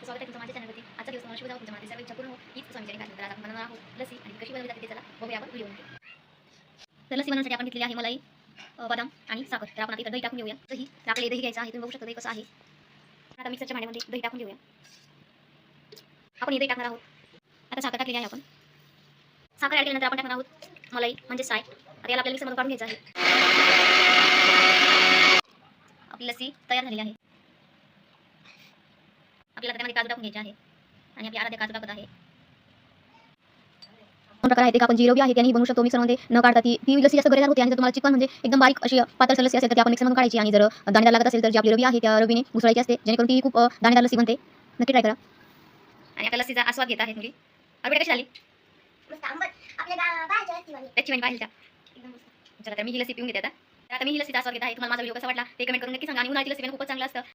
स्वागत आहे तुमचं माझ्या चॅनलवरती. आजचा दिवस मला शुभ जावो, तुमच्या मनातील सर्व इच्छा पूर्ण हो हीच स्वामींची प्रार्थना. तर आता आपण बनवणार आहोत लस्सी आणि कशी बनवली जाते ते चला बघूया आपण व्हिडिओमध्ये. तर लस्सी बनवण्यासाठी आपण घेतलेली आहे मलाई, बदाम आणि साखर. तर आपण आता इथं दही टाकून घेऊया. दही आपल्याला दही घ्यायचं आहे, तुम्ही बघू शकता दही कसं आहे. आता मिक्सरच्या भांड्यामध्ये दही टाकून घेऊया. आपण हे दही टाकणार आहोत. आता साखर टाकलेली आहे आपण. साखर ॲड केल्यानंतर आपण टाकणार आहोत मलाई म्हणजे साय. आता याला आपल्याला मिक्सरमधून काढून घ्यायचं आहे. आपली लस्सी तयार झालेली आहे. आपल्याला त्यामध्ये काजू टाकून घ्यायचे आहे आणि आपली आराध्या काजू टाकत आहे. दोन प्रकार आहेत, एक आपण जिरवी आहे त्याने बनवू शकतो मिक्सरमध्ये न काढता. ती लस्सी जास्त गरेदार होते आणि जर तुम्हाला चिकन म्हणजे एकदम बारीक अशी पातळ लस्सी असेल तर ती आपण मिक्सरमधून काढायची आणि जर दाणेदार लागत असेल तर जी आपली रवी आहे त्या रवीने मुसळायची असते, जेणेकरून ती खूप दाणेदार लस्सी बनते. नक्की ट्राय करा. आणि आपल्या लस्सीचा आस्वाद घेत आहेत मुली. अरे कशी आली त्याची म्हणजे बाहेरच्या. चला तर मी ही लस्सी पिऊन घेते आता. तर आता मी ही लस्सीचा आस्वाद घेत आहे. तुम्हाला माझा व्हिडिओ कसा वाटला ते कमेंट करून नक्की सांगा. आणि उन्हाळ्याची लस्सी खूपच चांगलं असतं.